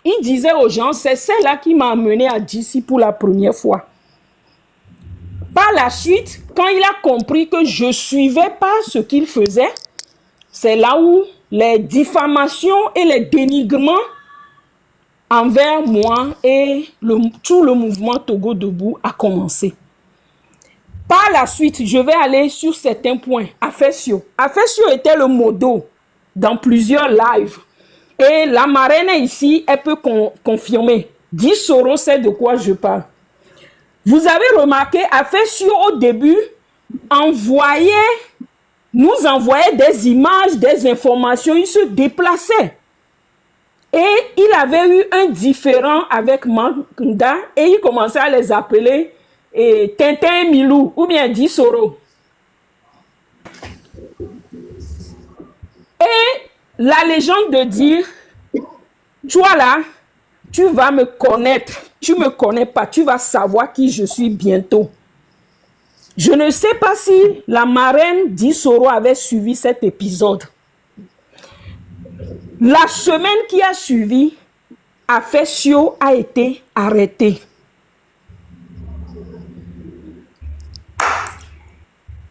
Il disait aux gens, c'est celle-là qui m'a amené à DC pour la première fois. Par la suite, quand il a compris que je ne suivais pas ce qu'il faisait, c'est là où les diffamations et les dénigrements envers moi et tout le mouvement Togo Debout a commencé. Par la suite, je vais aller sur certains points. Afesio. Afesio était le modo dans plusieurs lives. Et la marraine ici, elle peut confirmer. Dis Soro sait de quoi je parle. Vous avez remarqué, Afesio au début nous envoyait des images, des informations, il se déplaçait. Et il avait eu un différend avec Manda et il commençait à les appeler Tintin Milou ou bien Di Soro. Et la légende de dire, toi là, tu vas me connaître, tu ne me connais pas, tu vas savoir qui je suis bientôt. Je ne sais pas si la marraine Di Soro avait suivi cet épisode. La semaine qui a suivi, Afesio a été arrêté.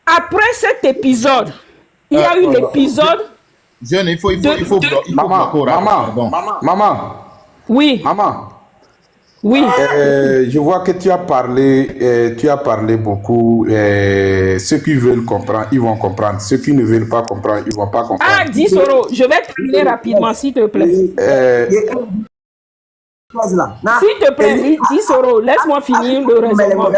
Après cet épisode, il y a eu l'épisode... Jeune, il faut Maman. Oui. Maman. Oui. Je vois que tu as parlé beaucoup. Ceux qui veulent comprendre, ils vont comprendre. Ceux qui ne veulent pas comprendre, ils ne vont pas comprendre. Ah, Di Soro, je vais terminer rapidement, s'il te plaît. S'il te plaît, Di Soro, laisse-moi finir le raisonnement.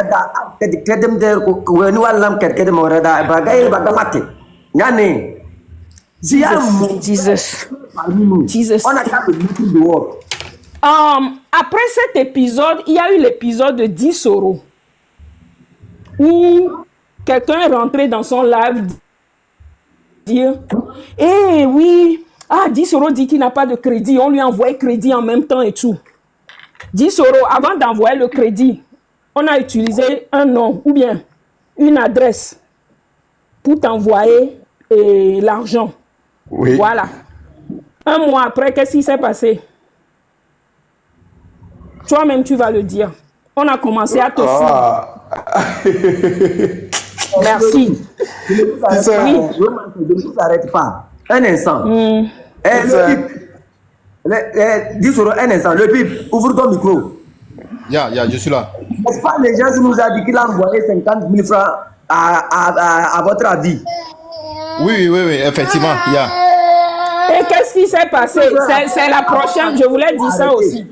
Jesus. Après cet épisode, il y a eu l'épisode de Di Soro où quelqu'un est rentré dans son live dire eh oui, Di Soro dit qu'il n'a pas de crédit, on lui a envoyé crédit en même temps et tout. Di Soro, avant d'envoyer le crédit, on a utilisé un nom ou bien une adresse pour t'envoyer l'argent. Oui. Voilà. Un mois après, qu'est-ce qui s'est passé? Toi-même, tu vas le dire. On a commencé à te suivre. Merci. Je ne vous arrête pas. Un instant. Dis sur un instant. Le pip, ouvre ton micro. Je suis là. N'est-ce pas, les gens nous a dit qu'il a envoyé 50 000 francs à votre avis? Oui, effectivement. Et qu'est-ce qui s'est passé? C'est la prochaine. Je voulais dire ça aussi.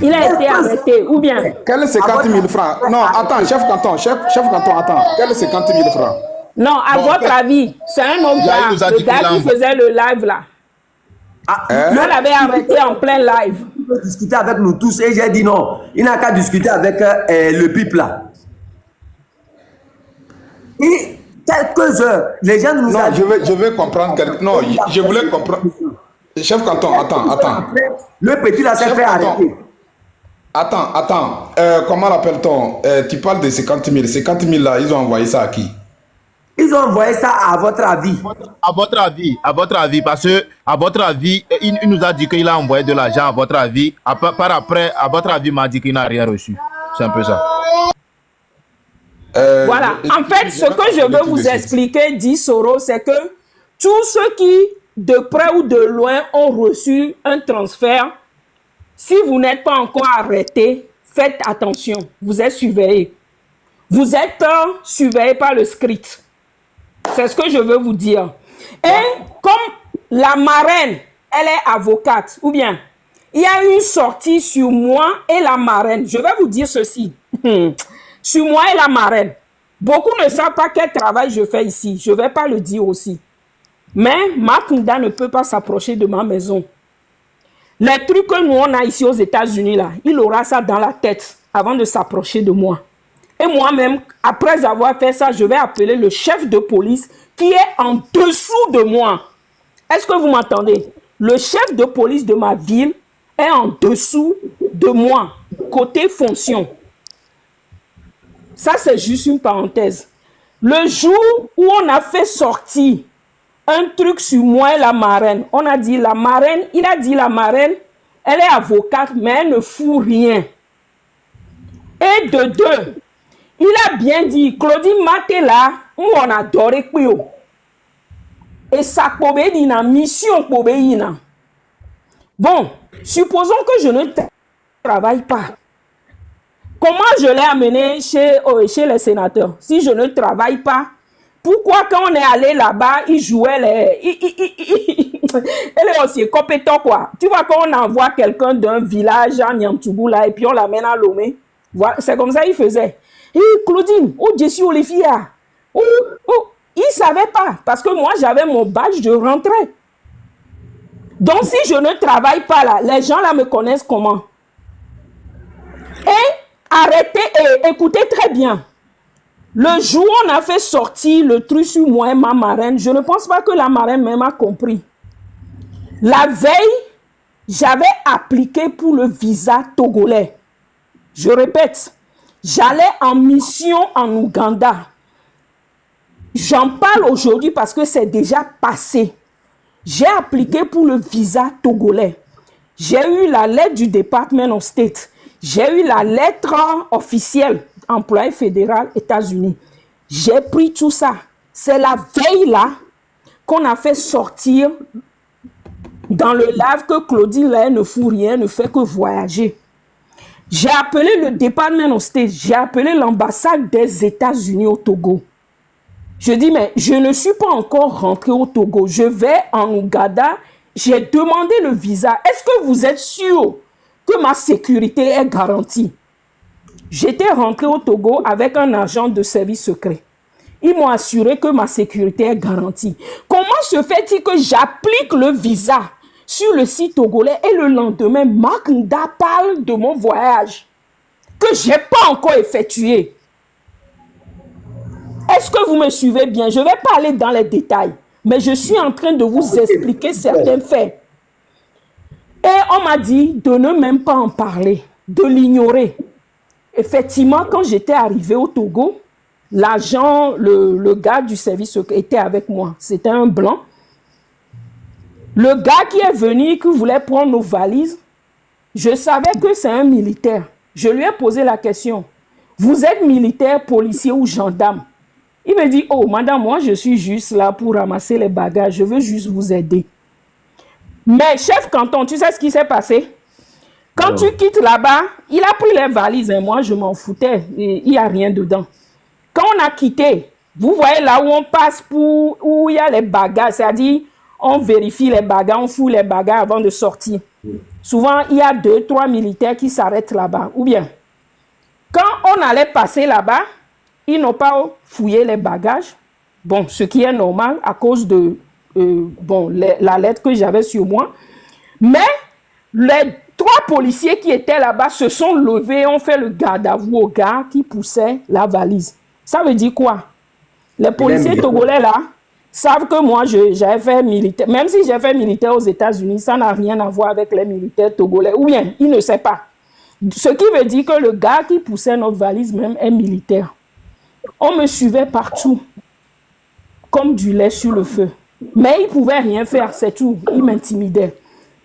Il a été arrêté, ou bien? Quel est 50 000 francs? Non, attends, chef canton, attends. Quel est 50 000 francs? Non, à votre avis, c'est un homme là, le gars qui faisait le live là. On l'avait arrêté en plein live. Il peut discuter avec nous tous et j'ai dit non. Il n'a qu'à discuter avec le pip là. Et quelques heures, les gens nous ont dit... Je vais comprendre. Non, je voulais comprendre. Chef canton, attends. Le petit là s'est fait arrêter. Attends. Comment l'appelle-t-on? Tu parles de 50 000. 50 000 là, ils ont envoyé ça à qui? Ils ont envoyé ça à votre avis. À votre avis, parce que à votre avis, il nous a dit qu'il a envoyé de l'argent à votre avis. Par après, à votre avis, il m'a dit qu'il n'a rien reçu. C'est un peu ça. Voilà. En fait, ce que je veux vous expliquer, Di Soro, c'est que tous ceux qui, de près ou de loin, ont reçu un transfert, si vous n'êtes pas encore arrêté, faites attention. Vous êtes surveillé. Vous êtes surveillé par le script. C'est ce que je veux vous dire. Et comme la marraine, elle est avocate, ou bien, il y a une sortie sur moi et la marraine. Je vais vous dire ceci. Sur moi et la marraine. Beaucoup ne savent pas quel travail je fais ici. Je ne vais pas le dire aussi. Mais Makunda ne peut pas s'approcher de ma maison. Les trucs que nous on a ici aux États-Unis, là, il aura ça dans la tête avant de s'approcher de moi. Et moi-même, après avoir fait ça, je vais appeler le chef de police qui est en dessous de moi. Est-ce que vous m'entendez? Le chef de police de ma ville est en dessous de moi, côté fonction. Ça, c'est juste une parenthèse. Le jour où on a fait sortir un truc sur moi, la marraine. On a dit la marraine, il a dit la marraine, elle est avocate, mais elle ne fout rien. Et de deux, il a bien dit, Claudine Matela, on a adoré Pio. Et ça peut dire une mission pour bénir. Bon, supposons que je ne travaille pas. Comment je l'ai amené chez les sénateurs? Si je ne travaille pas, pourquoi quand on est allé là-bas, il jouait les... Elle est aussi compétent, quoi. Tu vois, quand on envoie quelqu'un d'un village à Niamtoubou, là, et puis on l'amène à Lomé, voilà, c'est comme ça qu'il faisait. Et Claudine, oh, Jessie Olivia, oh, il ne savait pas, parce que moi, j'avais mon badge, je rentrais. Donc, si je ne travaille pas là, les gens là me connaissent comment? Et arrêtez et écoutez très bien. Le jour où on a fait sortir le truc sur moi et ma marraine, je ne pense pas que la marraine même a compris. La veille, j'avais appliqué pour le visa togolais. Je répète, j'allais en mission en Ouganda. J'en parle aujourd'hui parce que c'est déjà passé. J'ai appliqué pour le visa togolais. J'ai eu la lettre du Department of State. J'ai eu la lettre officielle, employé fédéral, États-Unis. J'ai pris tout ça. C'est la veille là qu'on a fait sortir dans le live que Claudine là, ne fout rien, ne fait que voyager. J'ai appelé le Department of State, j'ai appelé l'ambassade des États-Unis au Togo. Je dis, mais je ne suis pas encore rentré au Togo. Je vais en Ouganda. J'ai demandé le visa. Est-ce que vous êtes sûr que ma sécurité est garantie? J'étais rentré au Togo avec un agent de service secret. Ils m'ont assuré que ma sécurité est garantie. Comment se fait-il que j'applique le visa sur le site togolais et le lendemain, Marc Nda parle de mon voyage que je n'ai pas encore effectué? Est-ce que vous me suivez bien? Je ne vais pas aller dans les détails, mais je suis en train de vous expliquer certains faits. Et on m'a dit de ne même pas en parler, de l'ignorer. Effectivement, quand j'étais arrivé au Togo, l'agent, le gars du service était avec moi. C'était un blanc. Le gars qui est venu, qui voulait prendre nos valises, je savais que c'est un militaire. Je lui ai posé la question. Vous êtes militaire, policier ou gendarme? Il me dit, oh madame, moi je suis juste là pour ramasser les bagages, je veux juste vous aider. Mais chef canton, tu sais ce qui s'est passé? Quand tu quittes là-bas, il a pris les valises et moi je m'en foutais, il n'y a rien dedans. Quand on a quitté, vous voyez là où on passe pour, où il y a les bagages, c'est-à-dire on vérifie les bagages, on fout les bagages avant de sortir. Souvent, il y a 2-3 militaires qui s'arrêtent là-bas. Ou bien, quand on allait passer là-bas, ils n'ont pas fouillé les bagages. Bon, ce qui est normal à cause de la lettre que j'avais sur moi. Mais les 3 policiers qui étaient là-bas se sont levés et ont fait le garde à vous au gars qui poussait la valise. Ça veut dire quoi? Les policiers togolais là savent que moi j'avais fait militaire. Même si j'ai fait militaire aux États-Unis, ça n'a rien à voir avec les militaires togolais. Ou bien, ils ne savent pas. Ce qui veut dire que le gars qui poussait notre valise même est militaire. On me suivait partout, comme du lait sur le feu. Mais il ne pouvait rien faire, c'est tout. Il m'intimidait.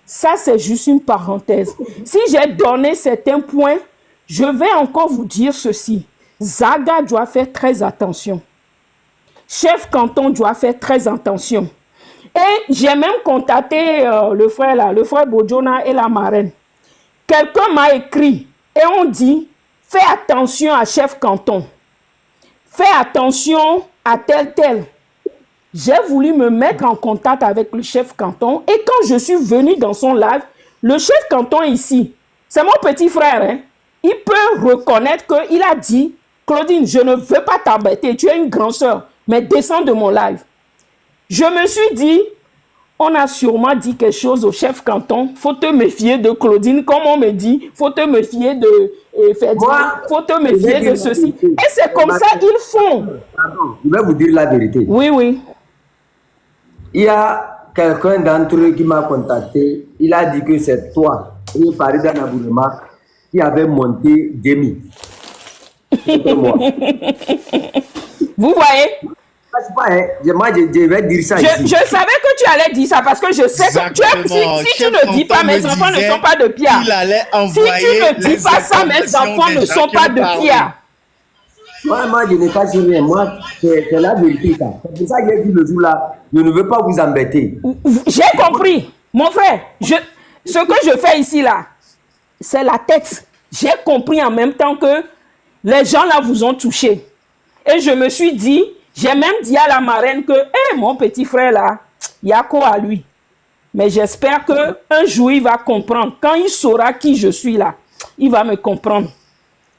Ça, c'est juste une parenthèse. Si j'ai donné certains points, je vais encore vous dire ceci. Zaga doit faire très attention. Chef canton doit faire très attention. Et j'ai même contacté le frère Bodjona et la marraine. Quelqu'un m'a écrit et on dit, fais attention à chef canton. Fais attention à tel. J'ai voulu me mettre en contact avec le chef canton et quand je suis venu dans son live, le chef canton ici, c'est mon petit frère, hein, il peut reconnaître qu'il a dit, Claudine, je ne veux pas t'embêter, tu es une grande sœur, mais descends de mon live. Je me suis dit, on a sûrement dit quelque chose au chef canton, faut te méfier de Claudine, comme on me dit, faut te méfier de Ferdinand, faut te méfier de ceci. Et c'est comme ça qu'ils font. Je vais vous dire la vérité. Oui. Il y a quelqu'un d'entre eux qui m'a contacté. Il a dit que c'est toi, Farida Nabourema, qui avait monté Demi. Vous voyez? pas, hein. Moi, je vais dire ça Je ici. savais que tu allais dire ça parce que je sais que si tu ne dis pas, mes enfants ne sont pas de pierre. Si tu ne dis pas ça, mes enfants ne sont pas de pierre. Moi, je n'ai pas dit rien. Moi, c'est la vérité. C'est pour ça que j'ai dit le jour-là, je ne veux pas vous embêter. J'ai compris. Mon frère, ce que je fais ici, là, c'est la tête. J'ai compris en même temps que les gens là vous ont touché. Et je me suis dit, j'ai même dit à la marraine que, mon petit frère là, il y a quoi à lui. Mais j'espère qu'un jour il va comprendre. Quand il saura qui je suis là, il va me comprendre.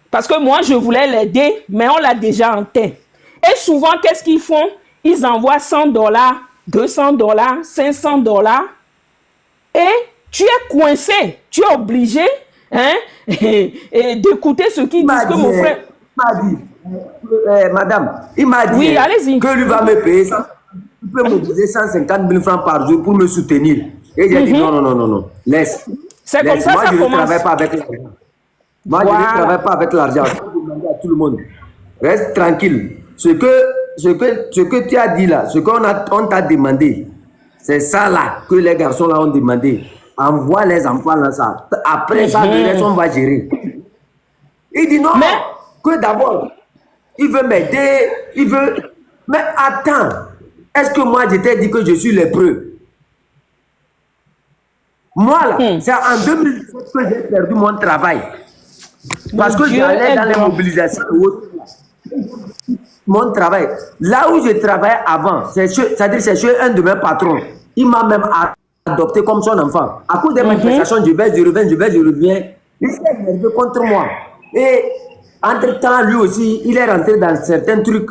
Parce que moi, je voulais l'aider, mais on l'a déjà en tête. Et souvent, qu'est-ce qu'ils font? Ils envoient $100, $200, $500. Et tu es coincé. Tu es obligé et d'écouter ce qu'ils disent que mon frère... Il m'a dit, madame, il m'a dit oui, allez-y. que lui va me payer ça. Il peut me poser 150 000 francs par jour pour me soutenir. Et j'ai dit non, laisse. C'est comme ça, moi, ça je commence. Ne travaille pas avec l'argent. Moi, je ne travaille pas avec l'argent. Je vais demander à tout le monde. Reste tranquille. Ce que tu as dit là, ce qu'on t'a demandé, c'est ça là que les garçons là ont demandé. Envoie les enfants là ça. Après ça, le reste, on va gérer. Il dit non, que d'abord, il veut m'aider, il veut... Mais attends, est-ce que moi je t'ai dit que je suis lépreux? Moi là, c'est en 2017 que j'ai perdu mon travail. Parce que j'allais dans les mobilisations. Mon travail. Là où je travaillais avant, c'est-à-dire c'est chez un de mes patrons. Il m'a même adopté comme son enfant. À cause des manifestations, je reviens. Il s'est énervé contre moi. Et entre-temps, lui aussi, il est rentré dans certains trucs.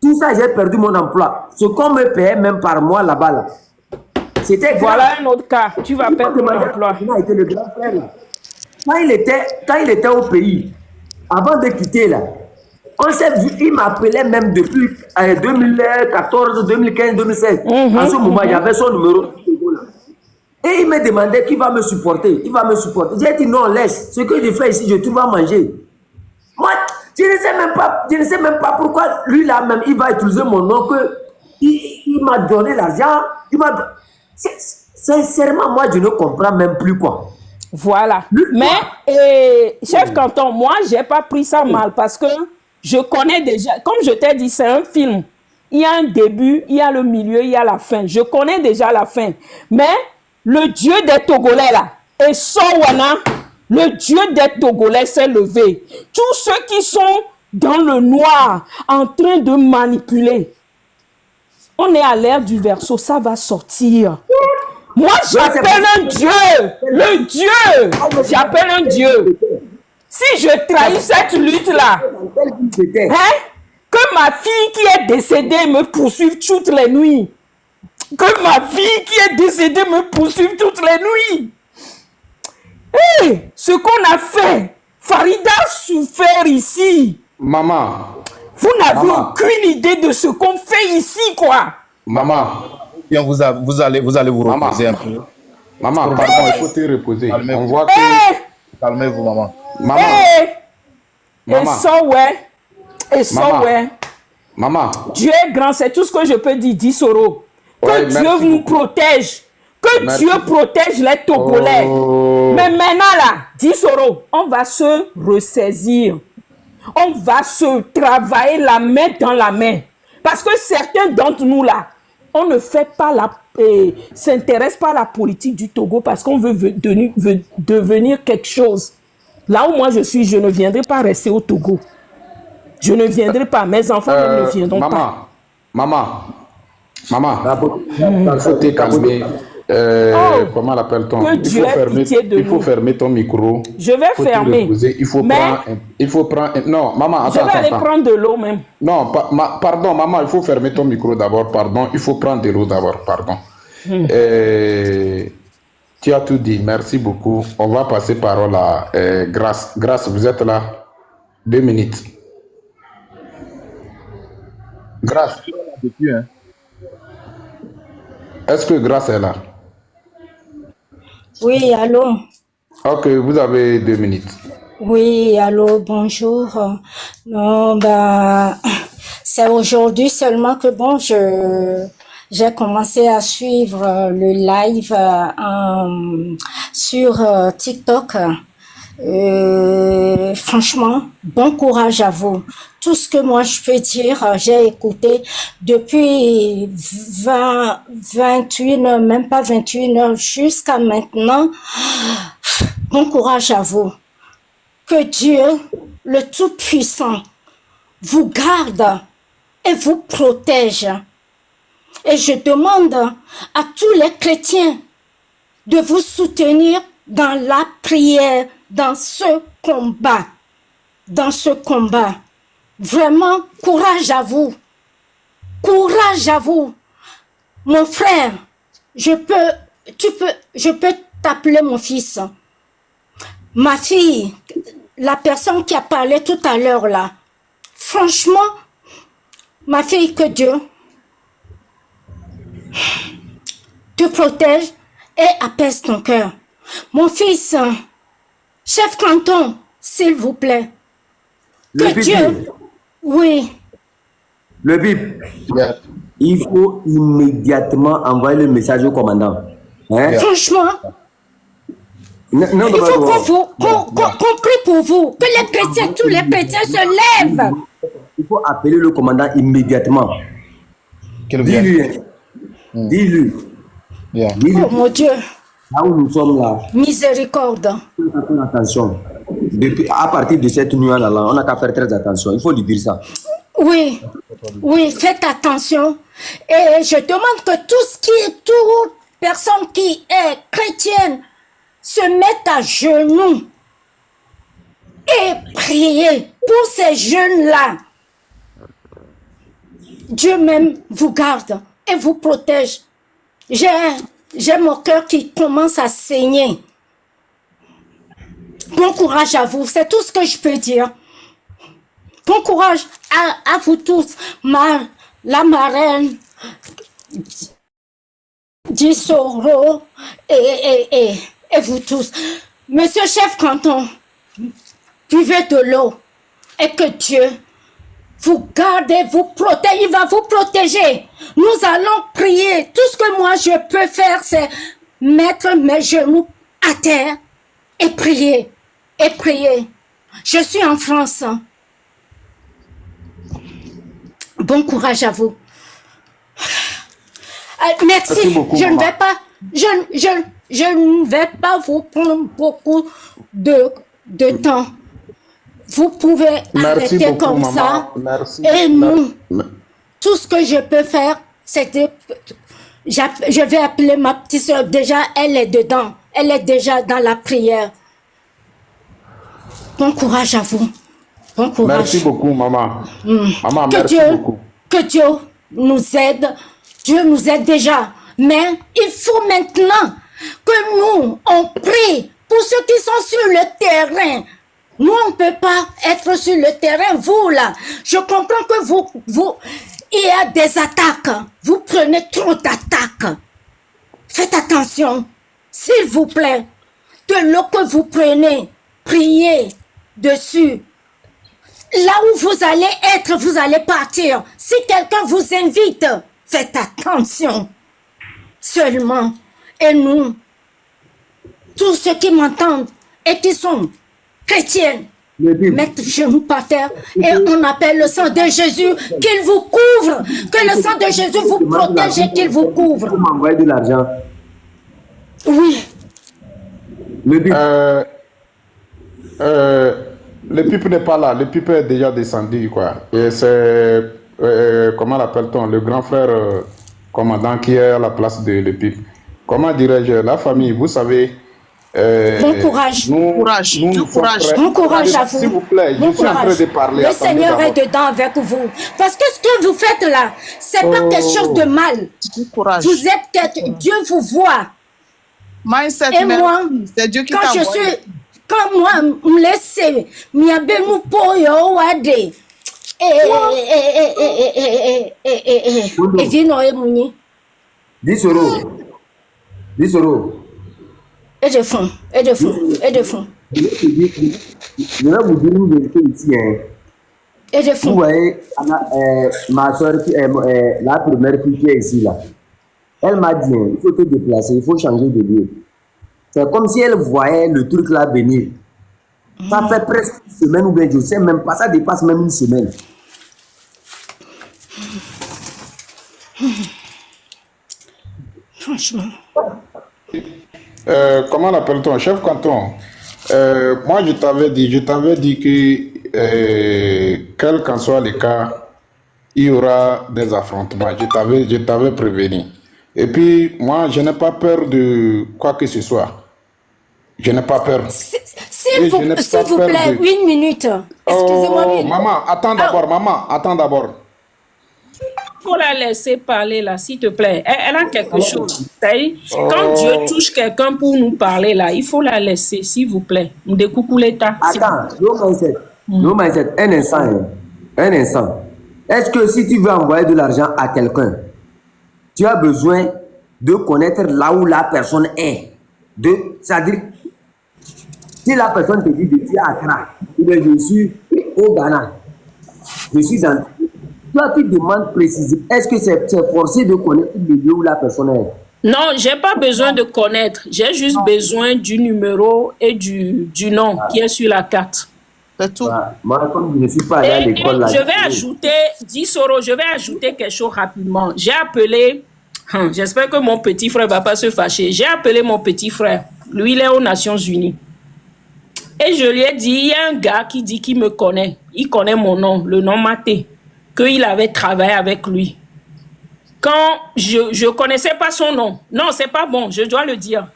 Tout ça, j'ai perdu mon emploi. Ce qu'on me payait même par mois là-bas. Là. C'était voilà un autre cas. Tu vas perdre ton emploi. Il a été le grand frère. Là. Quand il était au pays, avant de quitter là, on s'est vu, il m'appelait même depuis 2014, 2015, 2016. À ce moment, il y avait son numéro. Et il me demandait qui va me supporter. Il va me supporter. J'ai dit non, laisse. Ce que je fais ici, je trouve à manger. Moi, je ne sais même pas pourquoi lui là même, il va utiliser mon nom que il m'a donné l'argent. Sincèrement, moi, je ne comprends même plus quoi. Voilà. Mais, chef Canton, moi, je n'ai pas pris ça mal parce que je connais déjà, comme je t'ai dit, c'est un film. Il y a un début, il y a le milieu, il y a la fin. Je connais déjà la fin. Mais le Dieu des Togolais, là, et Sowana, le Dieu des Togolais s'est levé. Tous ceux qui sont dans le noir, en train de manipuler, on est à l'ère du verseau, ça va sortir. Moi, j'appelle un Dieu, le Dieu, j'appelle un Dieu. Si je trahis cette lutte-là, que ma fille qui est décédée me poursuive toutes les nuits, que ma fille qui est décédée me poursuive toutes les nuits. Hey, ce qu'on a fait, Farida souffert ici. Maman. Vous n'avez aucune idée de ce qu'on fait ici, quoi. Maman. Bien, vous allez vous reposer un peu. Maman, pardon, il faut te reposer. On voit que... Calmez-vous, maman. Maman. Et ça, ouais. Et ça, ouais. Maman. Dieu est grand, c'est tout ce que je peux dire, dit Soro. Que Dieu nous protège. Que Dieu protège les Togolais. Mais maintenant, là, dit Soro, on va se ressaisir. On va se travailler la main dans la main. Parce que certains d'entre nous, là, on ne fait pas s'intéresse pas à la politique du Togo parce qu'on veut devenir quelque chose. Là où moi je suis, je ne viendrai pas rester au Togo. Je ne viendrai pas. Mes enfants ne viendront pas. Maman, il faut te calmer. Comment l'appelle-t-on? Il faut fermer ton micro. Je vais fermer. Il faut prendre. Non, maman, attends. Je vais aller prendre de l'eau même. Non, pardon, maman, il faut fermer ton micro d'abord. Pardon, il faut prendre de l'eau d'abord. Pardon. Tu as tout dit. Merci beaucoup. On va passer parole à Grâce. Grâce, vous êtes là? 2 minutes. Grâce. Est-ce que Grâce est là? Oui, allô? Ok, vous avez 2 minutes. Oui, allô, bonjour. Non, bah, C'est aujourd'hui seulement que bon, j'ai commencé à suivre le live sur TikTok. Franchement, bon courage à vous. Tout ce que moi je peux dire, j'ai écouté depuis 21 heures, même pas 21 heures, jusqu'à maintenant. Bon courage à vous. Que Dieu, le Tout-Puissant, vous garde et vous protège. Et je demande à tous les chrétiens de vous soutenir dans la prière, dans ce combat. Dans ce combat. Vraiment, courage à vous. Courage à vous. Mon frère, je peux t'appeler mon fils. Ma fille, la personne qui a parlé tout à l'heure là, franchement, ma fille, que Dieu te protège et apaise ton cœur. Mon fils, chef canton, s'il vous plaît, que Dieu, oui. Le bip, il faut immédiatement envoyer le message au commandant. Hein? Franchement, il faut qu'on prie pour vous, que les chrétiens, tous les chrétiens se lèvent. Il faut appeler le commandant immédiatement. Dis-lui. Dis-lui. Oh mon Dieu. Là où nous sommes là. Miséricorde. Attention. À partir de cette nuit-là, on n'a qu'à faire très attention. Il faut lui dire ça. Oui, oui, faites attention. Et je demande que toute personne qui est chrétienne se mette à genoux et prier pour ces jeunes-là. Dieu même vous garde et vous protège. J'ai mon cœur qui commence à saigner. Bon courage à vous, c'est tout ce que je peux dire. Bon courage à vous tous, la marraine, Dissoro et vous tous. Monsieur chef canton, buvez de l'eau et que Dieu vous garde et vous protège. Il va vous protéger. Nous allons prier. Tout ce que moi je peux faire, c'est mettre mes genoux à terre et prier. Et prier. Je suis en France. Bon courage à vous. Merci. Beaucoup, je ne vais pas vous prendre beaucoup de temps. Vous pouvez arrêter beaucoup, comme maman. Ça. Merci. Et nous, tout ce que je peux faire, c'est de... Je vais appeler ma petite soeur. Déjà, elle est dedans. Elle est déjà dans la prière. Bon courage à vous. Bon courage. Merci beaucoup, maman. Maman, que merci beaucoup. Que Dieu nous aide. Dieu nous aide déjà. Mais il faut maintenant que nous, on prie pour ceux qui sont sur le terrain. Nous, on ne peut pas être sur le terrain. Vous, là, je comprends que il y a des attaques. Vous prenez trop d'attaques. Faites attention. S'il vous plaît. De l'eau que vous prenez, priez dessus. Là où vous allez être, vous allez partir. Si quelqu'un vous invite, faites attention. Seulement. Et nous, tous ceux qui m'entendent et qui sont chrétiennes, mettre genoux par terre et on appelle le sang de Jésus qu'il vous couvre. Que le sang de Jésus vous protège et qu'il vous couvre. Vous m'envoyez de l'argent. Oui. Le pipe n'est pas là. Le pipe est déjà descendu, quoi. Et c'est, comment l'appelle-t-on, le grand frère commandant qui est à la place de le pipe. Comment dirais-je, la famille, vous savez... bon courage. Bon courage à vous. S'il vous plaît, je suis en train de parler. Le Seigneur est dedans avec vous. Parce que ce que vous faites là, c'est pas quelque chose de mal. Vous êtes, Dieu vous voit. Et moi, c'est Dieu qui quand je suis, quand moi, me laisse, nous poyo wade. Et vino et mouni. Dissoro. Et de fond. Je vais vous dire une vérité ici. Hein. Et de Vous fou. voyez, ma soeur, la première fille qui est ici, là, elle m'a dit, il faut te déplacer, il faut changer de lieu. C'est comme si elle voyait le truc là venir. Ça fait presque une semaine ou bien je sais même pas, ça dépasse même une semaine. Franchement. Comment l'appelle-t-on? Chef canton. Moi, je t'avais dit que, quel qu'en soit le cas, il y aura des affrontements. Je t'avais prévenu. Et puis, moi, je n'ai pas peur de quoi que ce soit. Je n'ai pas peur. S'il Et je vous, n'ai s'il pas vous peur plaît, de- une minute. Excusez-moi. Oh, une- maman, attends d'abord, maman, attends d'abord. Faut la laisser parler là, s'il te plaît. Elle a quelque chose. C'est-à-dire, quand Dieu touche quelqu'un pour nous parler là, il faut la laisser, s'il vous plaît. Ndekoukou l'État. Attends, no mindset, un instant, hein. Un instant. Est-ce que si tu veux envoyer de l'argent à quelqu'un, tu as besoin de connaître là où la personne est? C'est-à-dire, si la personne te dit je suis à Accra, ou bien je suis au Ghana, je suis dans... Toi, tu demandes précisément, est-ce que c'est forcé de connaître le lieu où la personne est? Non, j'ai pas besoin de connaître. J'ai juste besoin du numéro et du nom qui est sur la carte. C'est tout. Voilà. Moi, comme je ne suis pas allé à Et l'école là. je vais ajouter, dis Soro, je vais ajouter quelque chose rapidement. J'ai appelé, j'espère que mon petit frère va pas se fâcher. J'ai appelé mon petit frère. Lui, il est aux Nations Unies. Et je lui ai dit, il y a un gars qui dit qu'il me connaît. Il connaît mon nom, le nom Maté, qu'il avait travaillé avec lui. Quand je connaissais pas son nom. Non, c'est pas bon, je dois le dire.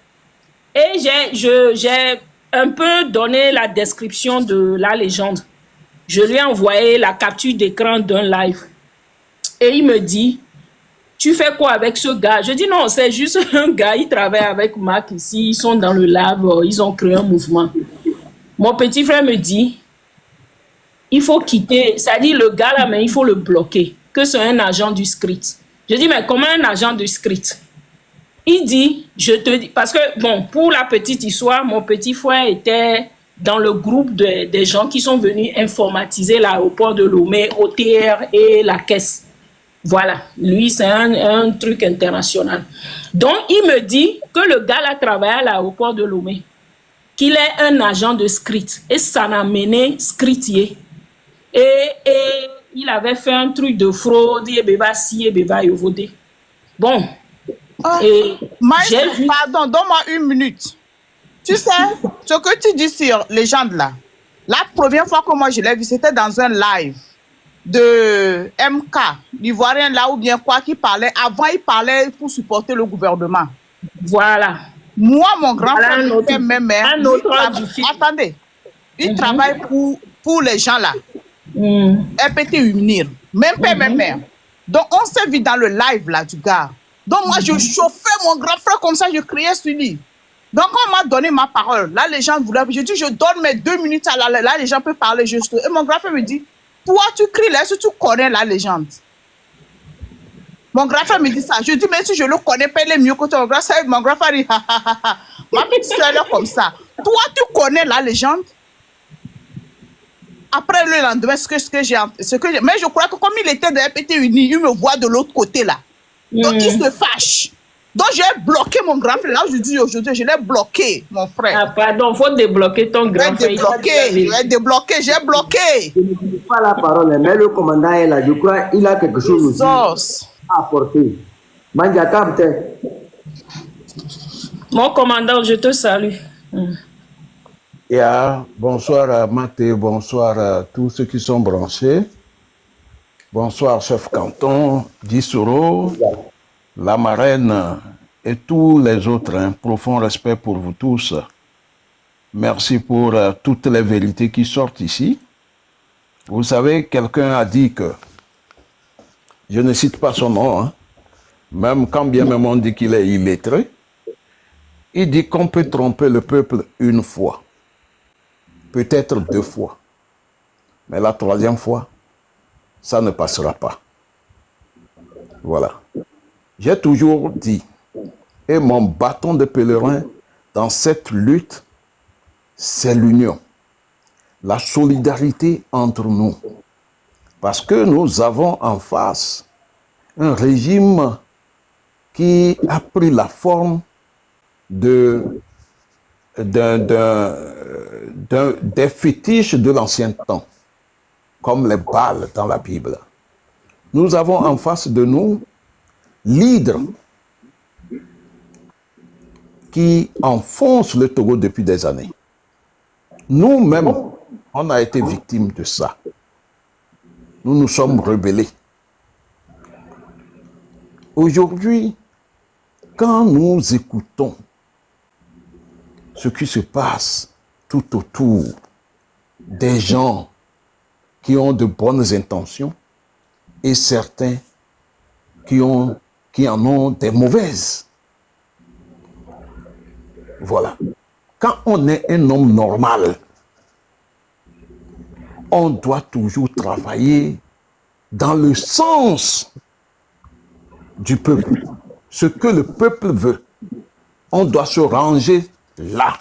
Et j'ai un peu donné la description de la légende. Je lui ai envoyé la capture d'écran d'un live. Et il me dit, tu fais quoi avec ce gars? Je dis non, c'est juste un gars, il travaille avec Marc ici, ils sont dans le lab, ils ont créé un mouvement. Mon petit frère me dit, il faut quitter, c'est-à-dire le gars là, mais il faut le bloquer, que c'est un agent du script. Je dis, mais comment un agent du script? Il dit, je te dis, parce que, bon, pour la petite histoire, mon petit frère était dans le groupe des gens qui sont venus informatiser l'aéroport de Lomé, OTR et la caisse. Voilà, lui, c'est un truc international. Donc, il me dit que le gars là travaille à l'aéroport de Lomé, qu'il est un agent de script, et ça n'a mené scriptier. Et il avait fait un truc de fraude, et beva si, et beva yovodé. Bon. Ah, Et Maïs, j'ai pardon, donne-moi une minute. Tu sais, ce que tu dis sur les gens de là, la première fois que moi je l'ai vu, c'était dans un live de MK, l'Ivoirien là ou bien quoi, qui parlait. Avant, il parlait pour supporter le gouvernement. voilà. Moi, mon grand Voilà frère, un autre- même, un autre du film. attendez, il travaille pour les gens là. RPT Unir, même père, même mère. Donc, on s'est vu dans le live là du gars. Donc, moi, je chauffais mon grand frère comme ça, je criais sur lui. Donc, on m'a donné ma parole. Là, les gens voulaient. Je dis, je donne mes 2 minutes à là, les gens peuvent parler juste. Et mon grand frère me dit, toi, tu cries là, est-ce que tu connais la légende? Mon grand frère me dit ça. Je dis, mais si je le connais pas, il est mieux que toi. Mon grand frère dit, ma petite soeur, elle est comme ça. Toi, tu connais la légende? Après le lendemain, mais je crois que comme il était de RPT Uni, il me voit de l'autre côté là. Donc il se fâche. Donc j'ai bloqué mon grand frère. Là, je dis aujourd'hui, je l'ai bloqué, mon frère. Ah, pardon, faut débloquer ton grand frère. J'ai bloqué. Je ne dis pas la parole, mais le commandant est là. Je crois qu'il a quelque chose aussi Sos. à apporter. Mandiaka, peut-être. Mon commandant, je te salue. Yeah, bonsoir à Maté, bonsoir à tous ceux qui sont branchés. Bonsoir, chef canton, Dissoro, la marraine et tous les autres. Un profond respect pour vous tous. Merci pour toutes les vérités qui sortent ici. Vous savez, quelqu'un a dit que, je ne cite pas son nom, hein, même quand bien même on dit qu'il est illettré, il dit qu'on peut tromper le peuple une fois. Peut-être 2 fois. Mais la 3e fois, ça ne passera pas. Voilà. J'ai toujours dit, et mon bâton de pèlerin dans cette lutte, c'est l'union. La solidarité entre nous. Parce que nous avons en face un régime qui a pris la forme des fétiches de l'ancien temps, comme les Baals dans la Bible. Nous avons en face de nous l'hydre qui enfonce le Togo depuis des années. Nous-mêmes, on a été victimes de ça. Nous nous sommes rebellés. Aujourd'hui, quand nous écoutons ce qui se passe tout autour des gens qui ont de bonnes intentions et certains qui en ont des mauvaises. Voilà. Quand on est un homme normal, on doit toujours travailler dans le sens du peuple. Ce que le peuple veut, on doit se ranger là.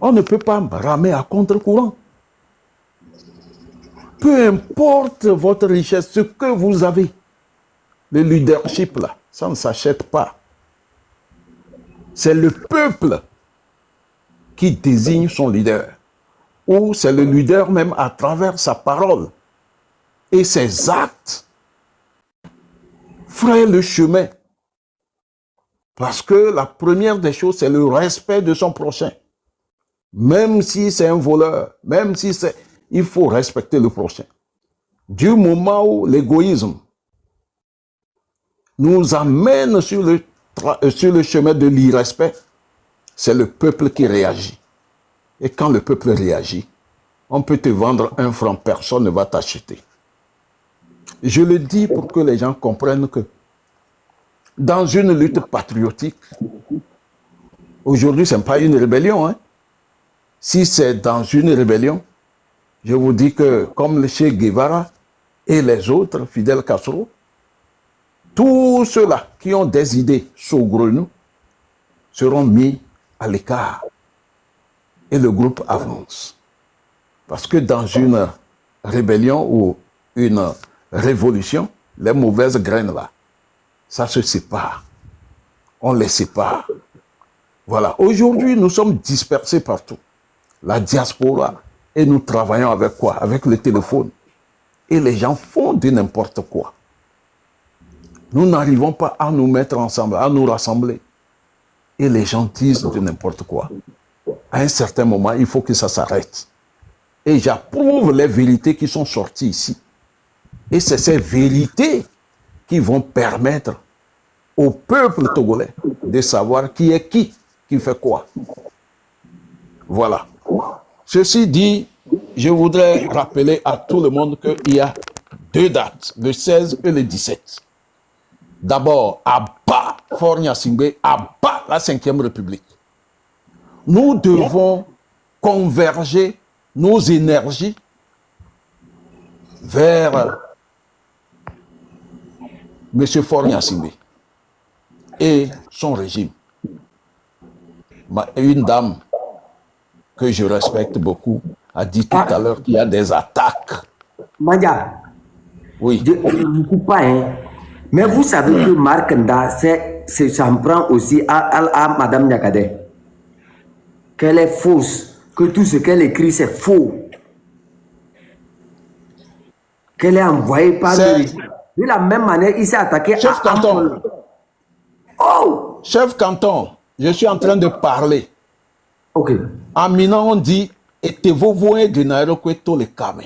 On ne peut pas ramer à contre-courant. Peu importe votre richesse, ce que vous avez, le leadership là, ça ne s'achète pas. C'est le peuple qui désigne son leader. Ou c'est le leader même à travers sa parole et ses actes fraye le chemin. Parce que la première des choses, c'est le respect de son prochain. Même si c'est un voleur, même si c'est... Il faut respecter le prochain. Du moment où l'égoïsme nous amène sur le chemin de l'irrespect, c'est le peuple qui réagit. Et quand le peuple réagit, on peut te vendre 1 franc, personne ne va t'acheter. Je le dis pour que les gens comprennent que dans une lutte patriotique, aujourd'hui, ce n'est pas une rébellion. Hein. Si c'est dans une rébellion, je vous dis que comme le Che Guevara et les autres, Fidel Castro, tous ceux-là qui ont des idées saugrenues seront mis à l'écart. Et le groupe avance. Parce que dans une rébellion ou une révolution, les mauvaises graines là, ça se sépare. On les sépare. Voilà. Aujourd'hui, nous sommes dispersés partout. La diaspora. Et nous travaillons avec quoi? Avec le téléphone. Et les gens font de n'importe quoi. Nous n'arrivons pas à nous mettre ensemble, à nous rassembler. Et les gens disent de n'importe quoi. À un certain moment, il faut que ça s'arrête. Et j'approuve les vérités qui sont sorties ici. Et c'est ces vérités qui vont permettre au peuple togolais de savoir qui est qui fait quoi. Voilà. Ceci dit, je voudrais rappeler à tout le monde qu'il y a 2 dates, le 16 et le 17. D'abord, à bas Faure Gnassingbé, à bas la 5e République. Nous devons converger nos énergies vers M. Faure Gnassingbé et son régime. Une dame que je respecte beaucoup a dit tout à l'heure qu'il y a des attaques. Manja, oui. Je ne vous coupe pas, hein. Mais vous savez que Marc Nda s'en prend aussi à Madame Nyakade. Qu'elle est fausse, que tout ce qu'elle écrit c'est faux. Qu'elle est envoyée par lui. De la même manière, il s'est attaqué Chef Canton. Oh! Chef Canton, je suis en train de parler. Ok. En Mina, on dit et te vovoe de Nairokweto le Kame.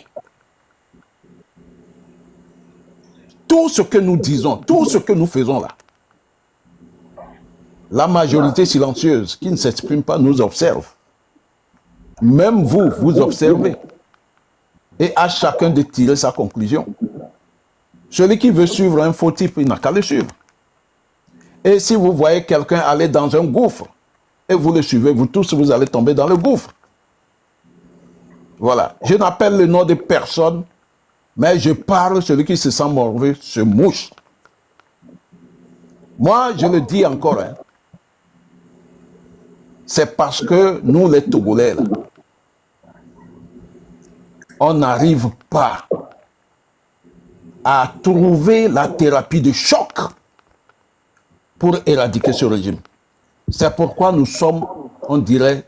Tout ce que nous disons, tout ce que nous faisons là, la majorité silencieuse qui ne s'exprime pas nous observe. Même vous, vous observez. Et à chacun de tirer sa conclusion. Celui qui veut suivre un faux type, il n'a qu'à le suivre. Et si vous voyez quelqu'un aller dans un gouffre, et vous le suivez, vous tous, vous allez tomber dans le gouffre. Voilà. Je n'appelle le nom de personne, mais je parle, celui qui se sent morveux se mouche. Moi, je le dis encore, hein, c'est parce que nous, les Togolais, là, on n'arrive pas à trouver la thérapie de choc pour éradiquer ce régime. C'est pourquoi nous sommes, on dirait,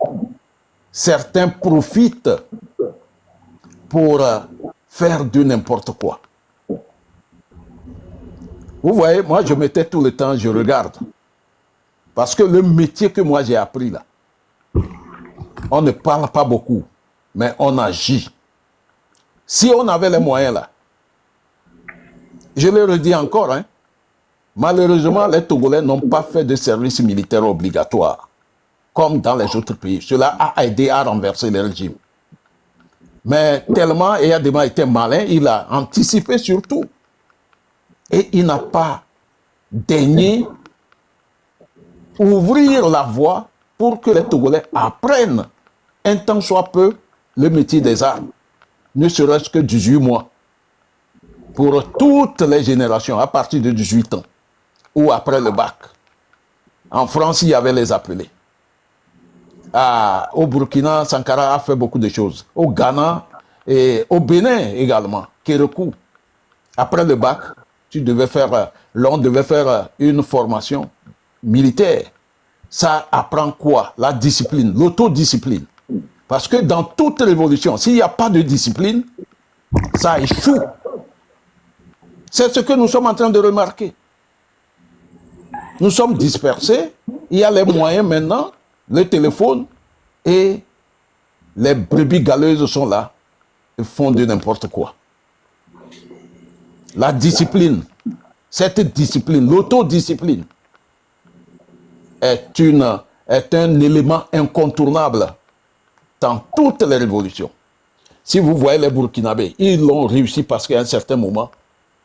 certains profitent pour faire de n'importe quoi. Vous voyez, moi je mettais tout le temps, je regarde. Parce que le métier que moi j'ai appris là, on ne parle pas beaucoup, mais on agit. Si on avait les moyens là, je le redis encore, hein, malheureusement, les Togolais n'ont pas fait de service militaire obligatoire, comme dans les autres pays. Cela a aidé à renverser le régime. Mais tellement Eyadema était malin, il a anticipé surtout. Et il n'a pas daigné ouvrir la voie pour que les Togolais apprennent un tant soit peu le métier des armes, ne serait-ce que 18 mois. Pour toutes les générations, à partir de 18 ans, ou après le bac. En France, il y avait les appelés. Au Burkina, Sankara a fait beaucoup de choses. Au Ghana et au Bénin également, Kérékou. Après le bac, l'on devait faire une formation militaire. Ça apprend quoi? La discipline, l'autodiscipline. Parce que dans toute révolution, s'il n'y a pas de discipline, ça échoue. C'est ce que nous sommes en train de remarquer. Nous sommes dispersés, il y a les moyens maintenant, le téléphone, et les brebis galeuses sont là, et font de n'importe quoi. La discipline, cette discipline, l'autodiscipline, est un élément incontournable dans toutes les révolutions. Si vous voyez les Burkinabés, ils l'ont réussi parce qu'à un certain moment,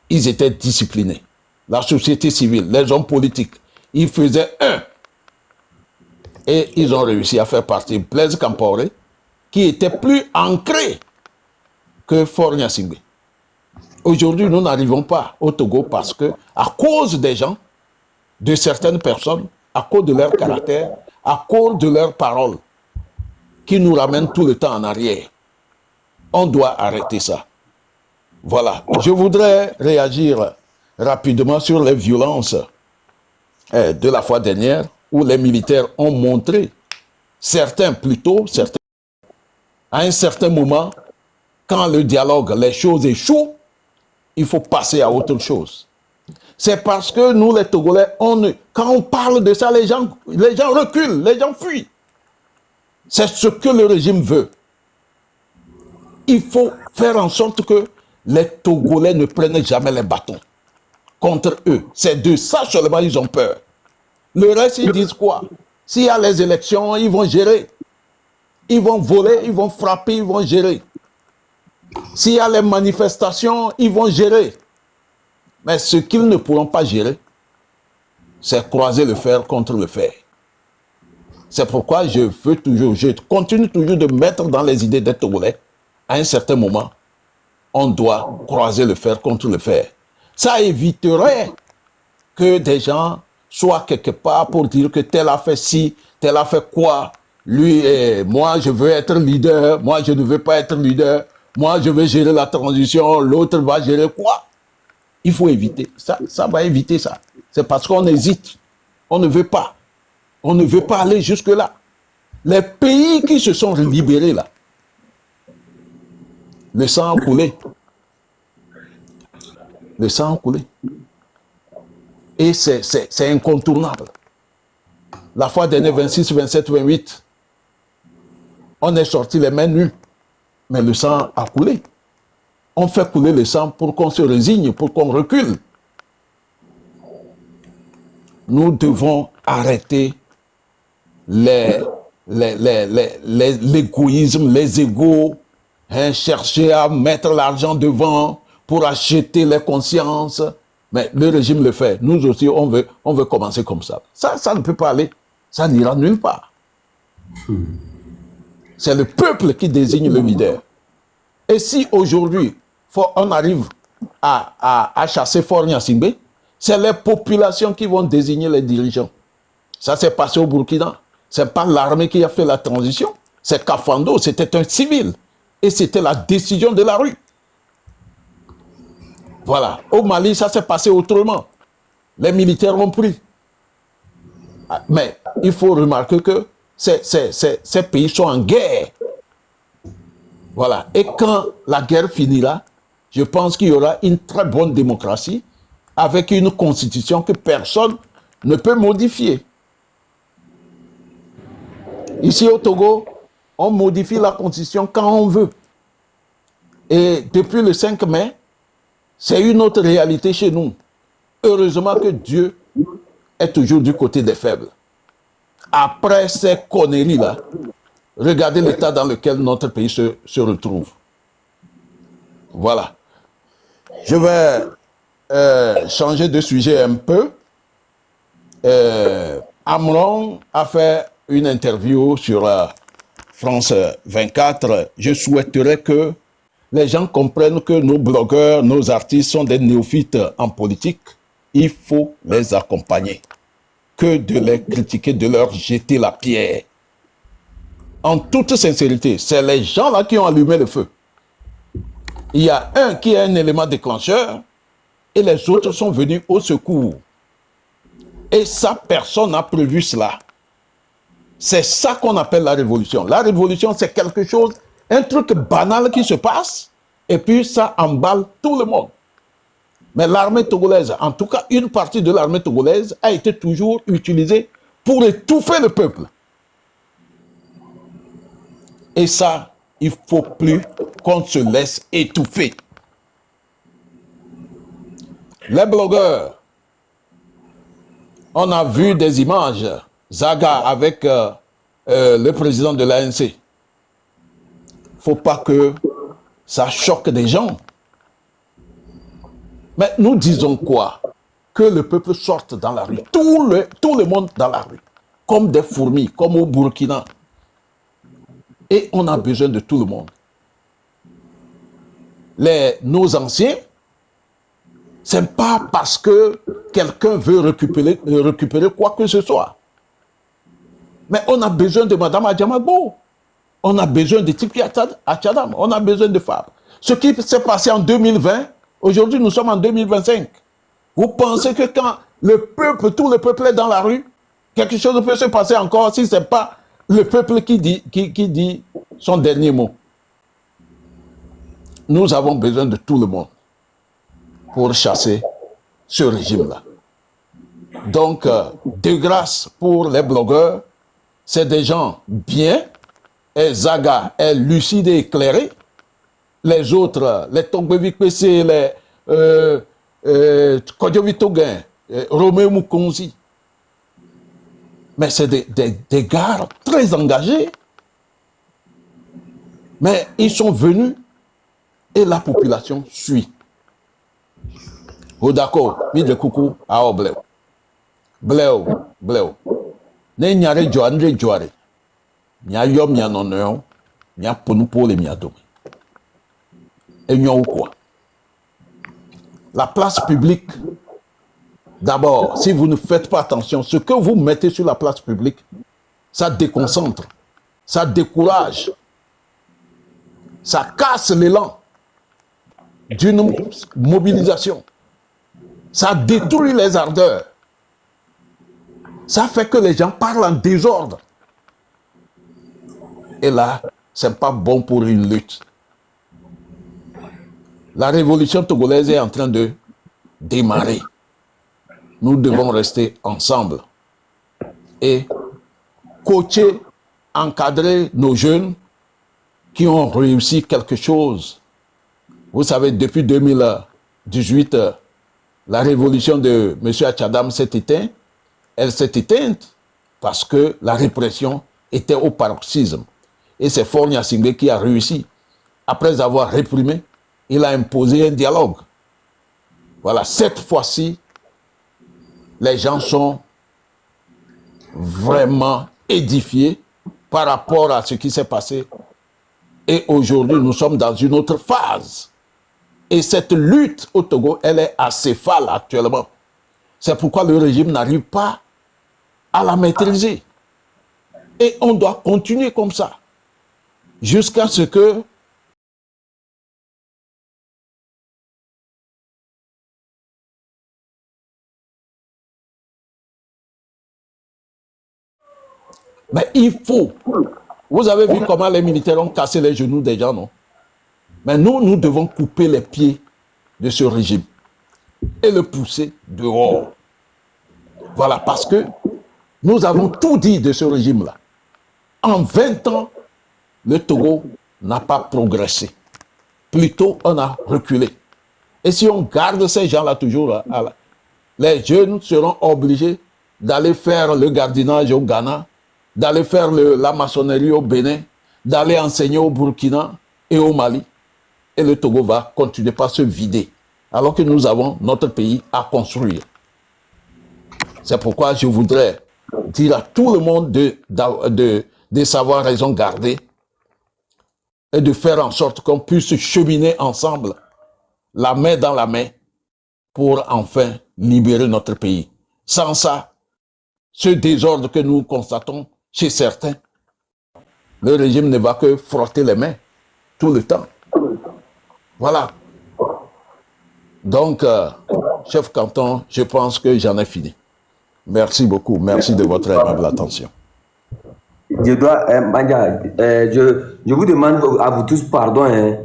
ils étaient disciplinés. La société civile, les hommes politiques, ils faisaient un. Et ils ont réussi à faire partie Blaise Compaoré, qui était plus ancré que Faure Gnassingbé. Aujourd'hui, nous n'arrivons pas au Togo parce que, à cause des gens, de certaines personnes, à cause de leur caractère, à cause de leurs paroles, qui nous ramènent tout le temps en arrière. On doit arrêter ça. Voilà. Je voudrais réagir rapidement sur les violences de la fois dernière, où les militaires ont montré, certains, à un certain moment, quand le dialogue, les choses échouent, il faut passer à autre chose. C'est parce que nous, les Togolais, quand on parle de ça, les gens reculent, les gens fuient. C'est ce que le régime veut. Il faut faire en sorte que les Togolais ne prennent jamais les bâtons contre eux. C'est de ça seulement ils ont peur. Le reste, ils disent quoi? S'il y a les élections, ils vont gérer. Ils vont voler, ils vont frapper, ils vont gérer. S'il y a les manifestations, ils vont gérer. Mais ce qu'ils ne pourront pas gérer, c'est croiser le fer contre le fer. C'est pourquoi je continue toujours de mettre dans les idées des Togolais, à un certain moment, on doit croiser le fer contre le fer. Ça éviterait que des gens soient quelque part pour dire que tel a fait ci, tel a fait quoi. Lui, moi je veux être leader, moi je ne veux pas être leader, moi je veux gérer la transition, l'autre va gérer quoi. Il faut éviter, ça va éviter ça. C'est parce qu'on hésite, on ne veut pas. On ne veut pas aller jusque-là. Les pays qui se sont libérés là, le sang a coulé. Le sang a coulé. Et c'est incontournable. La fois dernière, 26, 27, 28, on est sorti les mains nues. Mais le sang a coulé. On fait couler le sang pour qu'on se résigne, pour qu'on recule. Nous devons arrêter l'égoïsme, les égos, chercher à mettre l'argent devant pour acheter les consciences. Mais le régime le fait. Nous aussi, on veut commencer comme ça. Ça ne peut pas aller. Ça n'ira nulle part. C'est le peuple qui désigne le leader. Et si aujourd'hui, on arrive à chasser Faure Gnassingbé, c'est les populations qui vont désigner les dirigeants. Ça s'est passé au Burkina. Ce n'est pas l'armée qui a fait la transition. C'est Kafando, c'était un civil. Et c'était la décision de la rue. Voilà. Au Mali, ça s'est passé autrement. Les militaires ont pris. Mais il faut remarquer que ces pays sont en guerre. Voilà. Et quand la guerre finira, je pense qu'il y aura une très bonne démocratie avec une constitution que personne ne peut modifier. Ici au Togo, on modifie la constitution quand on veut. Et depuis le 5 mai, c'est une autre réalité chez nous. Heureusement que Dieu est toujours du côté des faibles. Après ces conneries-là, regardez l'état dans lequel notre pays se retrouve. Voilà. Je vais changer de sujet un peu. Amron a fait une interview sur France 24. Je souhaiterais que les gens comprennent que nos blogueurs, nos artistes sont des néophytes en politique. Il faut les accompagner. Que de les critiquer, de leur jeter la pierre. En toute sincérité, c'est les gens-là qui ont allumé le feu. Il y a un qui est un élément déclencheur et les autres sont venus au secours. Et ça, personne n'a prévu cela. C'est ça qu'on appelle la révolution. La révolution, c'est quelque chose, un truc banal qui se passe et puis ça emballe tout le monde. Mais l'armée togolaise, en tout cas une partie de l'armée togolaise, a été toujours utilisée pour étouffer le peuple. Et ça, il ne faut plus qu'on se laisse étouffer. Les blogueurs, on a vu des images, Zaga avec le président de l'ANC. Il ne faut pas que ça choque des gens. Mais nous disons quoi? Que le peuple sorte dans la rue. Tout le monde dans la rue. Comme des fourmis, comme au Burkina. Et on a besoin de tout le monde. Nos anciens, ce n'est pas parce que quelqu'un veut récupérer quoi que ce soit. Mais on a besoin de Mme Adjamagbo. On a besoin de Tipi Achadam. On a besoin de Fab. Ce qui s'est passé en 2020, aujourd'hui nous sommes en 2025. Vous pensez que quand le peuple, tout le peuple est dans la rue, quelque chose peut se passer encore si ce n'est pas le peuple qui dit son dernier mot. Nous avons besoin de tout le monde pour chasser ce régime-là. Donc, de grâce pour les blogueurs, c'est des gens bien, et Zaga est lucide et éclairé. Les autres, les Tongbevik PC, les Kodjovi Toguin, Roméo Mukonzi. Mais c'est des gars très engagés. Mais ils sont venus et la population suit. Oh d'accord, mide coucou à Obleu. Bleu. Ne nyare joandre joare. Nya yom nya nono, nya ponupo le miado. Et nyon quoi? La place publique, d'abord, si vous ne faites pas attention, ce que vous mettez sur la place publique, ça déconcentre, ça décourage, ça casse l'élan d'une mobilisation, ça détruit les ardeurs, ça fait que les gens parlent en désordre. Et là, ce n'est pas bon pour une lutte. La révolution togolaise est en train de démarrer. Nous devons rester ensemble et coacher, encadrer nos jeunes qui ont réussi quelque chose. Vous savez, depuis 2018, la révolution de M. Achadam s'est éteinte. Elle s'est éteinte parce que la répression était au paroxysme. Et c'est Faure Gnassingbé qui a réussi. Après avoir réprimé, il a imposé un dialogue. Voilà, cette fois-ci, les gens sont vraiment édifiés par rapport à ce qui s'est passé. Et aujourd'hui, nous sommes dans une autre phase. Et cette lutte au Togo, elle est acéphale actuellement. C'est pourquoi le régime n'arrive pas à la maîtriser. Et on doit continuer comme ça, jusqu'à ce que Mais il faut. Vous avez vu comment les militaires ont cassé les genoux des gens, non? Mais nous devons couper les pieds de ce régime et le pousser dehors. Voilà, parce que nous avons tout dit de ce régime-là. En 20 ans, le Togo n'a pas progressé. Plutôt, on a reculé. Et si on garde ces gens-là toujours, là, les jeunes seront obligés d'aller faire le gardiennage au Ghana, d'aller faire la maçonnerie au Bénin, d'aller enseigner au Burkina et au Mali. Et le Togo va continuer par se vider, alors que nous avons notre pays à construire. C'est pourquoi je voudrais dire à tout le monde de savoir raison garder et de faire en sorte qu'on puisse cheminer ensemble, la main dans la main, pour enfin libérer notre pays. Sans ça, ce désordre que nous constatons chez certains, le régime ne va que frotter les mains tout le temps. Voilà. Donc, chef canton, je pense que j'en ai fini. Merci beaucoup. Merci de votre aimable attention. Je dois, Manja, je vous demande à vous tous pardon. Hein.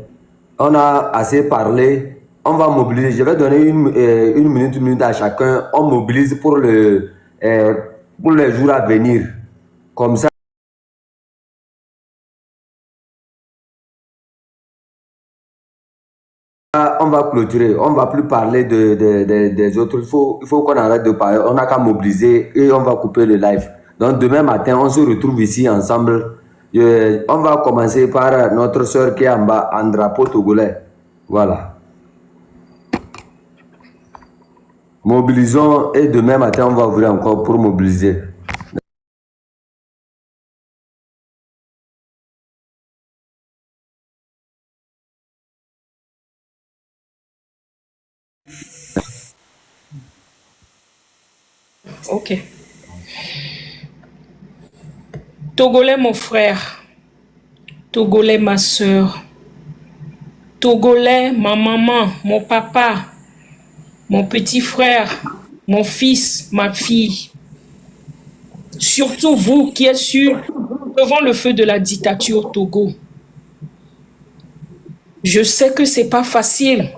On a assez parlé. On va mobiliser. Je vais donner une minute à chacun. On mobilise pour les jours à venir. Comme ça. On va clôturer, on ne va plus parler des autres. Il faut qu'on arrête de parler. On n'a qu'à mobiliser et on va couper le live. Donc demain matin, on se retrouve ici ensemble. On va commencer par notre soeur qui est en bas, en drapeau togolais. Voilà. Mobilisons et demain matin, on va ouvrir encore pour mobiliser. Ok. Togolais, mon frère. Togolais, ma soeur. Togolais, ma maman, mon papa, mon petit frère, mon fils, ma fille. Surtout vous qui êtes devant le feu de la dictature au Togo. Je sais que c'est pas facile.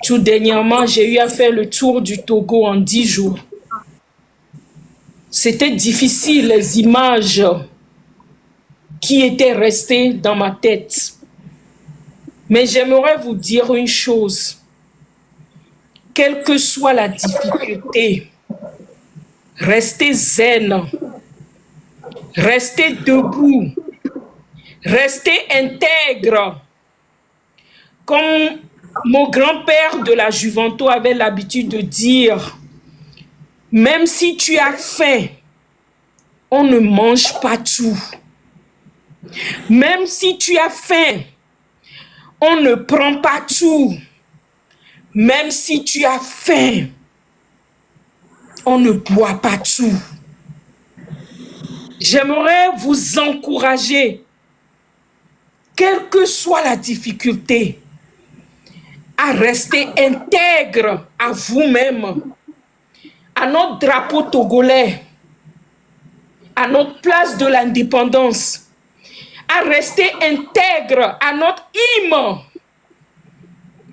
Tout dernièrement, j'ai eu à faire le tour du Togo en 10 jours. C'était difficile, les images qui étaient restées dans ma tête. Mais j'aimerais vous dire une chose. Quelle que soit la difficulté, restez zen, restez debout, restez intègre. Comme mon grand-père de la Juventus avait l'habitude de dire, même si tu as faim, on ne mange pas tout. Même si tu as faim, on ne prend pas tout. Même si tu as faim, on ne boit pas tout. J'aimerais vous encourager, quelle que soit la difficulté, à rester intègre à vous-même, à notre drapeau togolais, à notre place de l'indépendance, à rester intègre à notre hymne.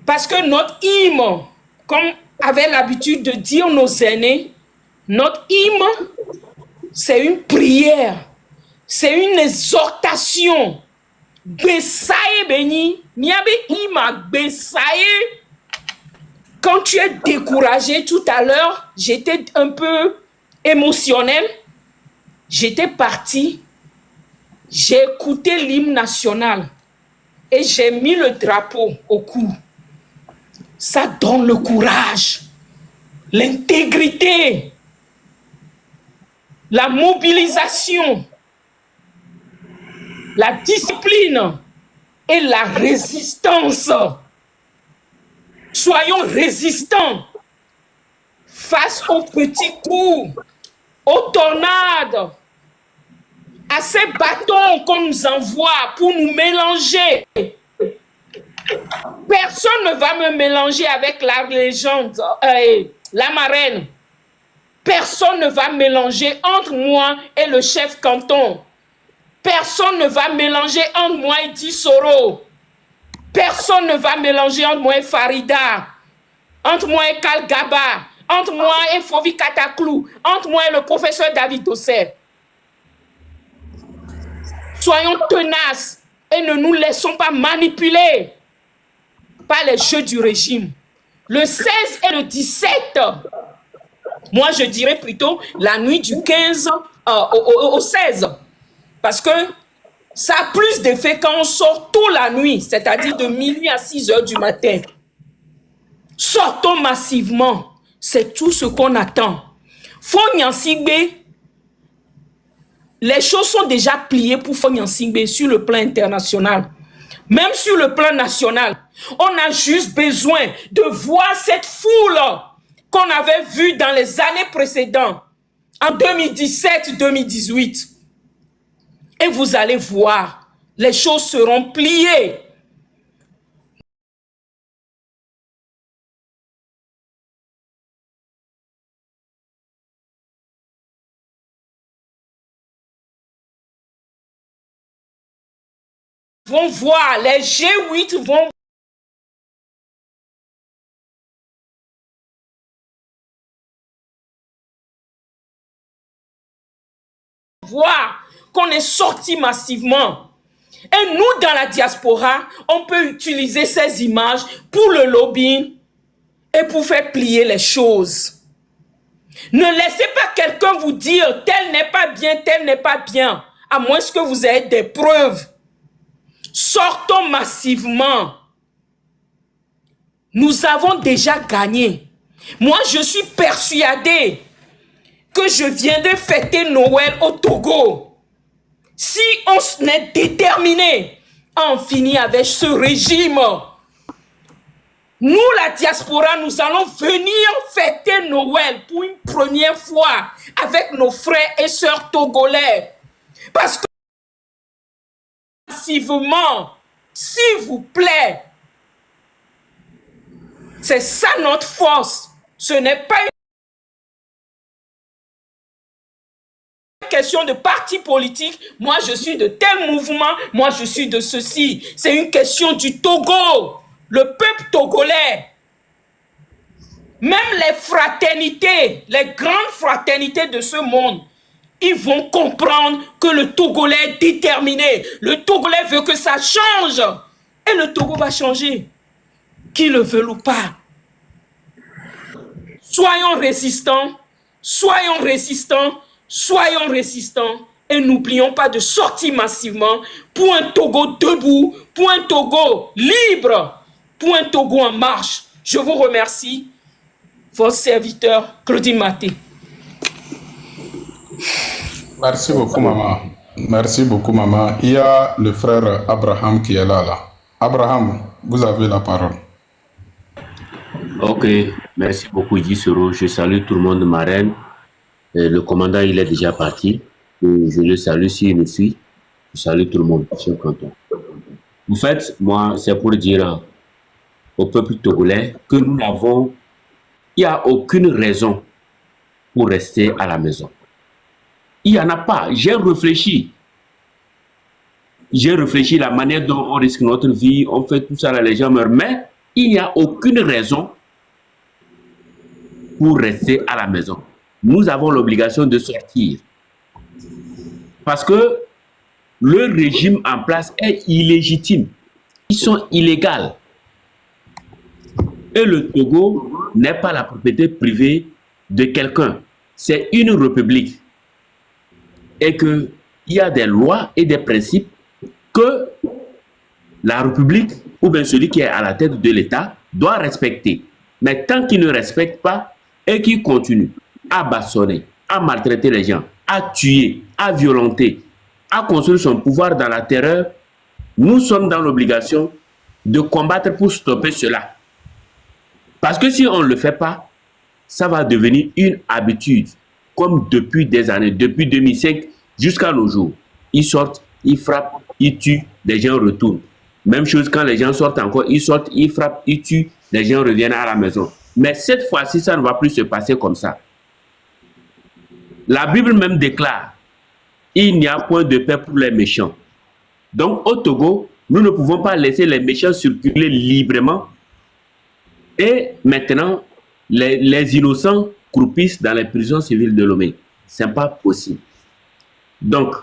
Parce que notre hymne, comme avaient l'habitude de dire nos aînés, notre hymne, c'est une prière, c'est une exhortation. Besaye Beni, niabe ima besaye. Quand tu es découragé tout à l'heure, j'étais un peu émotionnelle. J'étais partie, j'ai écouté l'hymne national et j'ai mis le drapeau au cou. Ça donne le courage, l'intégrité, la mobilisation, la discipline et la résistance. Soyons résistants face aux petits coups, aux tornades, à ces bâtons qu'on nous envoie pour nous mélanger. Personne ne va me mélanger avec la légende, la marraine. Personne ne va mélanger entre moi et le chef canton. Personne ne va mélanger entre moi et Dissoro. Personne ne va mélanger entre moi et Farida, entre moi et Kalgaba, entre moi et Fovi Kataklou, entre moi et le professeur David Dossé. Soyons tenaces et ne nous laissons pas manipuler par les jeux du régime. Le 16 et le 17, moi je dirais plutôt la nuit du 15 au 16, parce que ça a plus d'effet quand on sort toute la nuit, c'est-à-dire de minuit à 6 heures du matin. Sortons massivement, c'est tout ce qu'on attend. Fonyansigbe, les choses sont déjà pliées pour Fonyansigbe sur le plan international. Même sur le plan national, on a juste besoin de voir cette foule qu'on avait vue dans les années précédentes, en 2017-2018. Et vous allez voir, les choses seront pliées. Vont voir, les G8 vont voir qu'on est sorti massivement. Et nous, dans la diaspora, on peut utiliser ces images pour le lobbying et pour faire plier les choses. Ne laissez pas quelqu'un vous dire tel n'est pas bien, tel n'est pas bien, à moins que vous ayez des preuves. Sortons massivement. Nous avons déjà gagné. Moi, je suis persuadé que je viendrai fêter Noël au Togo. Si on est déterminé à en finir avec ce régime, nous, la diaspora, nous allons venir fêter Noël pour une première fois avec nos frères et sœurs togolais. Parce que massivement, s'il vous plaît, c'est ça notre force. Ce n'est pas une question de parti politique. Moi, je suis de tel mouvement. Moi, je suis de ceci. C'est une question du Togo. Le peuple togolais. Même les fraternités, les grandes fraternités de ce monde, ils vont comprendre que le Togolais est déterminé. Le Togolais veut que ça change. Et le Togo va changer. Qu'ils le veulent ou pas. Soyons résistants. Soyons résistants. Soyons résistants. Et n'oublions pas de sortir massivement pour un Togo debout, pour un Togo libre, pour un Togo en marche. Je vous remercie. Votre serviteur, Claudine Maté. Merci beaucoup, maman. Merci beaucoup, maman. Il y a le frère Abraham qui est là. Abraham, vous avez la parole. Ok, merci beaucoup, Dissoro. Je salue tout le monde, ma reine. Le commandant, il est déjà parti. Et je le salue s'il me suit. Je salue tout le monde, chef canton. En fait, moi, c'est pour dire au peuple togolais que nous n'avons... Il n'y a aucune raison pour rester à la maison. Il n'y en a pas. J'ai réfléchi. J'ai réfléchi la manière dont on risque notre vie, on fait tout ça, là, les gens meurent. Mais il n'y a aucune raison pour rester à la maison. Nous avons l'obligation de sortir. Parce que le régime en place est illégitime. Ils sont illégaux. Et le Togo n'est pas la propriété privée de quelqu'un. C'est une république. Et qu'il y a des lois et des principes que la République, ou bien celui qui est à la tête de l'État, doit respecter. Mais tant qu'il ne respecte pas et qu'il continue à bâillonner, à maltraiter les gens, à tuer, à violenter, à construire son pouvoir dans la terreur, nous sommes dans l'obligation de combattre pour stopper cela. Parce que si on ne le fait pas, ça va devenir une habitude, comme depuis des années, depuis 2005 jusqu'à nos jours. Ils sortent, ils frappent, ils tuent, les gens retournent. Même chose quand les gens sortent encore, ils sortent, ils frappent, ils tuent, les gens reviennent à la maison. Mais cette fois-ci, ça ne va plus se passer comme ça. La Bible même déclare, il n'y a point de paix pour les méchants. Donc au Togo, nous ne pouvons pas laisser les méchants circuler librement. Et maintenant, les innocents croupissent dans les prisons civiles de Lomé. Ce n'est pas possible. Donc,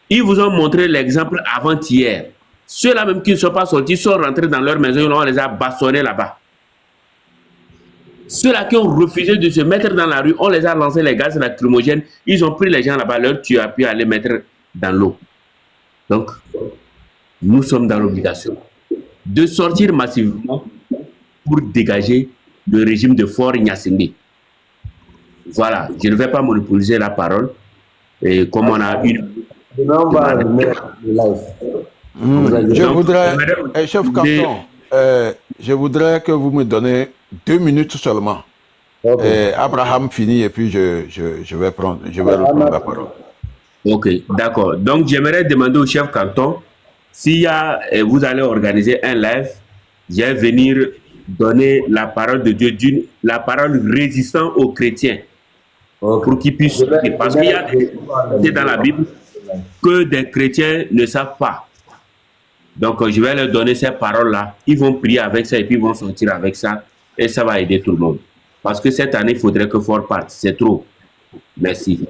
ils vous ont montré l'exemple avant-hier. Ceux-là même qui ne sont pas sortis sont rentrés dans leur maison et on les a bastonnés là-bas. Ceux-là qui ont refusé de se mettre dans la rue, on les a lancé les gaz lacrymogènes. Ils ont pris les gens là-bas, leur tué, puis à les mettre dans l'eau. Donc, nous sommes dans l'obligation de sortir massivement pour dégager le régime de Faure Gnassingbé. Voilà, je ne vais pas monopoliser la parole. Et comme on a une... Demain, on va mettre le live. Je voudrais, chef Canton, je voudrais que vous me donnez 2 minutes seulement. Okay. Abraham finit et puis je vais reprendre la parole. Ok, d'accord. Donc, j'aimerais demander au chef Canton si vous allez organiser un live, je vais venir donner la parole de Dieu, la parole résistant aux chrétiens, pour qu'ils puissent... Parce qu'il y a des dans la Bible que des chrétiens ne savent pas. Donc, je vais leur donner ces paroles-là. Ils vont prier avec ça et puis ils vont sortir avec ça. Et ça va aider tout le monde. Parce que cette année, il faudrait que Faure parte. C'est trop. Merci.